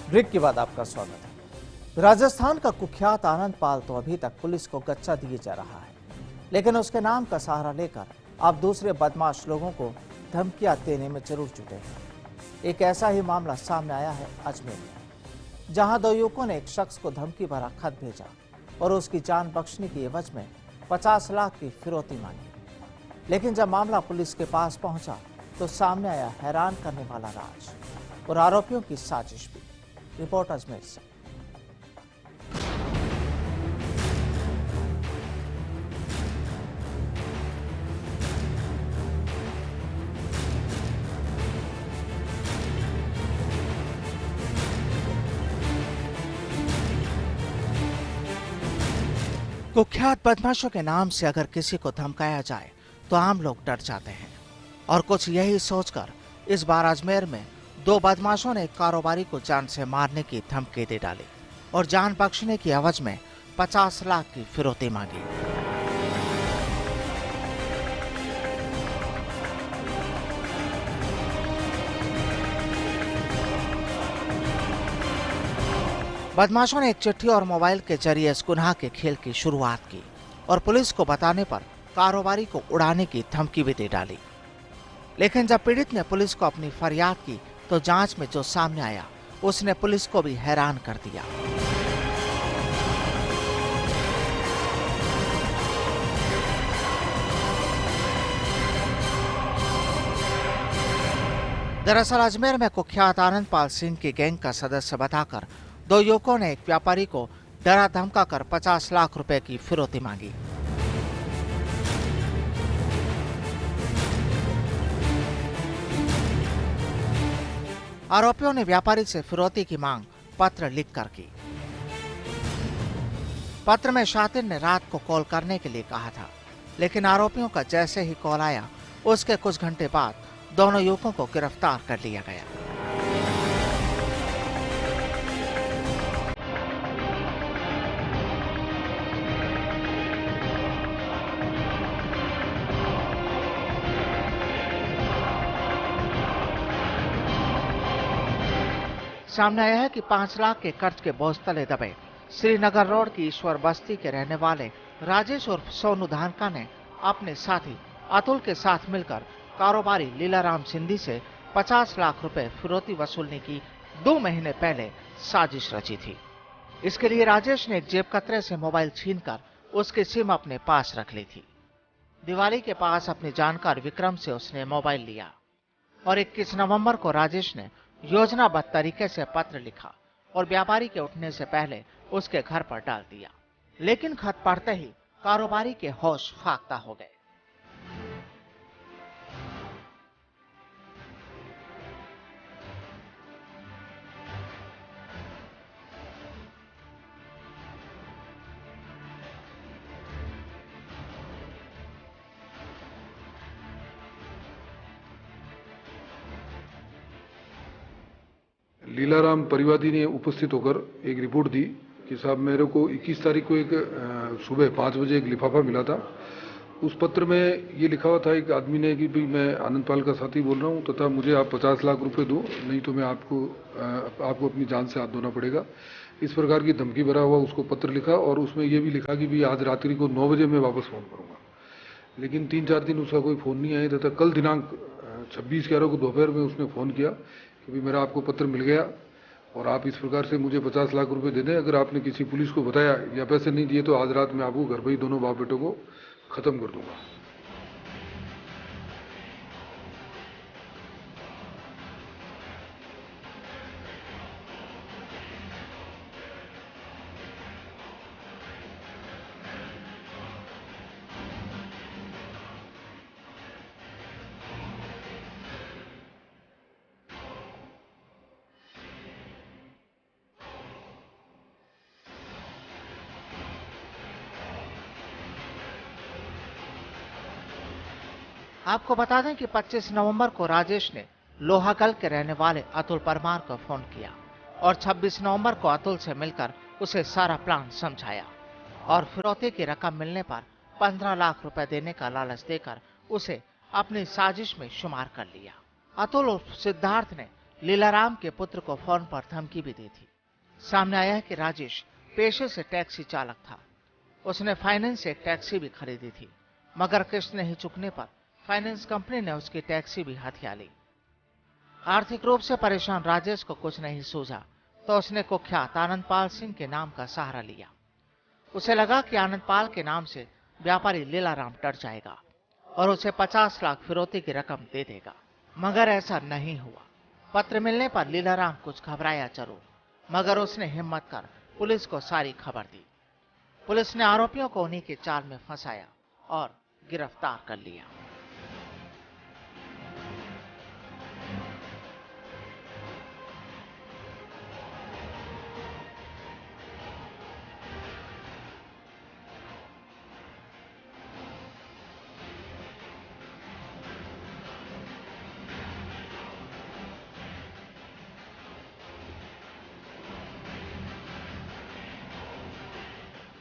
Break के बाद आपका स्वागत है। राजस्थान का कुख्यात आनंद पाल तो अभी तक पुलिस को गच्चा दिए जा रहा है, लेकिन उसके नाम का सहारा लेकर अब दूसरे बदमाश लोगों को धमकियां देने में जरूर जुटे हैं। एक ऐसा ही मामला सामने आया है अजमेर में, जहां दो युवकों ने एक शख्स को धमकी भरा खत भेजा और उसकी जान बख्शने की एवज में 50 लाख की फिरौती मांगी। लेकिन जब मामला पुलिस के पास पहुंचा तो सामने आया हैरान करने वाला राज और आरोपियों की साजिश भी। रिपोर्ट अजमेर से। कुख्यात बदमाशों के नाम से अगर किसी को धमकाया जाए तो आम लोग डर जाते हैं और कुछ यही सोचकर इस बार अजमेर में दो बदमाशों ने एक कारोबारी को जान से मारने की धमकी दे डाली और जान बख्शने की एवज में 50 लाख की फिरौती मांगी। बदमाशों ने एक चिट्ठी और मोबाइल के जरिए इस गुनाह के खेल की शुरुआत की और पुलिस को बताने पर कारोबारी को उड़ाने की धमकी भी दे डाली। लेकिन जब पीड़ित ने पुलिस को अपनी फरियाद की तो जांच में जो सामने आया उसने पुलिस को भी हैरान कर दिया। दरअसल अजमेर में कुख्यात आनंद पाल सिंह की गैंग का सदस्य बताकर दो युवकों ने एक व्यापारी को डरा धमका कर 50 लाख रुपए की फिरौती मांगी। आरोपियों ने व्यापारी से फिरौती की मांग पत्र लिखकर की। पत्र में शातिर ने रात को कॉल करने के लिए कहा था, लेकिन आरोपियों का जैसे ही कॉल आया उसके कुछ घंटे बाद दोनों युवकों को गिरफ्तार कर लिया गया। सामने आया है कि 5 लाख के कर्ज के बोझ तले दबे श्रीनगर रोड की ईश्वर बस्ती के रहने वाले राजेश उर्फ सोनू धानका ने अपने साथी अतुल के साथ मिलकर कारोबारी लीलाराम सिंधी से 50 लाख रुपए फिरौती वसूलने की 2 महीने पहले साजिश रची थी। इसके लिए राजेश ने एक जेब कतरे से मोबाइल छीनकर उसकी सिम अपने पास रख ली थी। दिवाली के पास अपने जानकार विक्रम से उसने मोबाइल लिया और 21 नवंबर को राजेश ने योजनाबद्ध तरीके से पत्र लिखा और व्यापारी के उठने से पहले उसके घर पर डाल दिया। लेकिन खत पढ़ते ही कारोबारी के होश फाख्ता हो गए। लीलाराम परिवादी ने उपस्थित होकर एक रिपोर्ट दी कि साहब मेरे को 21 तारीख को एक सुबह 5 बजे एक लिफाफा मिला था। उस पत्र में ये लिखा हुआ था एक आदमी ने कि भाई मैं आनंद पाल का साथी बोल रहा हूँ तथा मुझे आप 50 लाख रुपए दो, नहीं तो मैं आपको अपनी जान से हाथ धोना पड़ेगा। इस प्रकार की धमकी भरा हुआ उसको पत्र लिखा और उसमें यह भी लिखा कि भाई आज रात्रि को 9 बजे मैं वापस फोन करूंगा। लेकिन 3-4 दिन उसका कोई फोन नहीं आया तथा कल दिनांक 26/11 को दोपहर में उसने फोन किया कि भाई मेरा आपको पत्र मिल गया और आप इस प्रकार से मुझे 50 लाख रुपए दे दें। अगर आपने किसी पुलिस को बताया या पैसे नहीं दिए तो आज रात में आपको घर पर ही दोनों बाप बेटों को खत्म कर दूंगा। आपको बता दें कि 25 नवंबर को राजेश ने लोहागल के रहने वाले अतुल परमार को फोन किया और 26 नवंबर को अतुल से मिलकर उसे सारा प्लान समझाया और फिरौती की रकम मिलने पर 15 लाख रुपए देने का लालच देकर उसे अपनी साजिश में शुमार कर लिया। अतुल उर्फ सिद्धार्थ ने लीलाराम के पुत्र को फोन पर धमकी भी दी थी। सामने आया कि राजेश पेशे से टैक्सी चालक था। उसने फाइनेंस से एक टैक्सी भी खरीदी थी, मगर किस्त नहीं चुकने पर फाइनेंस कंपनी ने उसकी टैक्सी भी हथिया ली। आर्थिक रूप से परेशान राजेश को कुछ नहीं सूझा तो उसने कुख्यात आनंदपाल सिंह के नाम का सहारा लिया। उसे लगा कि आनंदपाल के नाम से व्यापारी लीलाराम डर जाएगा और उसे 50 लाख फिरौती की रकम दे देगा, मगर ऐसा नहीं हुआ। पत्र मिलने पर लीलाराम कुछ घबराया जरूर, मगर उसने हिम्मत कर पुलिस को सारी खबर दी। पुलिस ने आरोपियों को उन्हीं के जाल में फंसाया और गिरफ्तार कर लिया।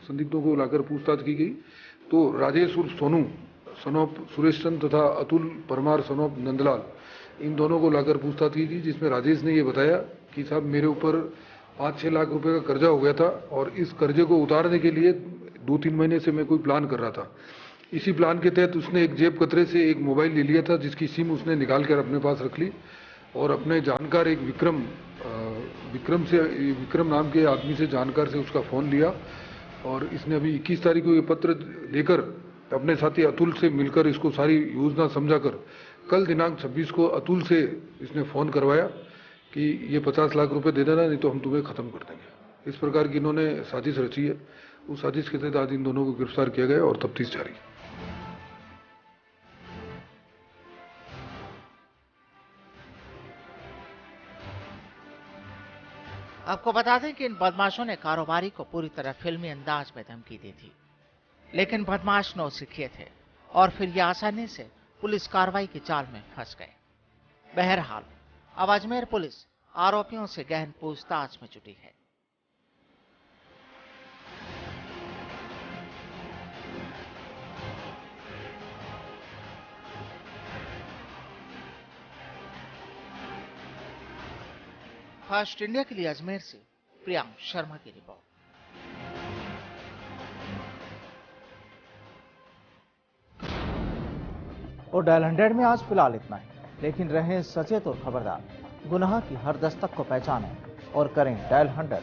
संदिग्धों को लाकर पूछताछ की गई तो राजेश उर्फ सोनू सन ऑफ सुरेश चंद तथा अतुल परमार सन ऑफ नंदलाल, इन दोनों को लाकर पूछताछ की गई, जिसमें राजेश ने ये बताया कि साहब मेरे ऊपर 5-6 लाख रुपए का कर्जा हो गया था और इस कर्जे को उतारने के लिए 2-3 महीने से मैं कोई प्लान कर रहा था। इसी प्लान के तहत उसने एक जेब कतरे से एक मोबाइल ले लिया था, जिसकी सिम उसने निकाल कर अपने पास रख ली और अपने जानकार एक विक्रम नाम के आदमी से जानकार से उसका फोन लिया और इसने अभी 21 तारीख को ये पत्र लेकर अपने साथी अतुल से मिलकर इसको सारी योजना समझाकर कल दिनांक 26 को अतुल से इसने फोन करवाया कि ये 50 लाख रुपए दे देना, नहीं तो हम तुम्हें खत्म कर देंगे। इस प्रकार की इन्होंने साजिश रची है। उस साजिश के तहत आज इन दोनों को गिरफ्तार किया गया और तफ्तीश जारी। आपको बता दें कि इन बदमाशों ने कारोबारी को पूरी तरह फिल्मी अंदाज में धमकी दी थी, लेकिन बदमाश नौसिखिए थे और फिर ये आसानी से पुलिस कार्रवाई के जाल में फंस गए। बहरहाल अब अजमेर पुलिस आरोपियों से गहन पूछताछ में जुटी है। फास्ट इंडिया के लिए अजमेर से प्रियांक शर्मा की रिपोर्ट। और डायल 100 में आज फिलहाल इतना ही, लेकिन रहें सचेत और खबरदार। गुनाह की हर दस्तक को पहचानें और करें डायल 100।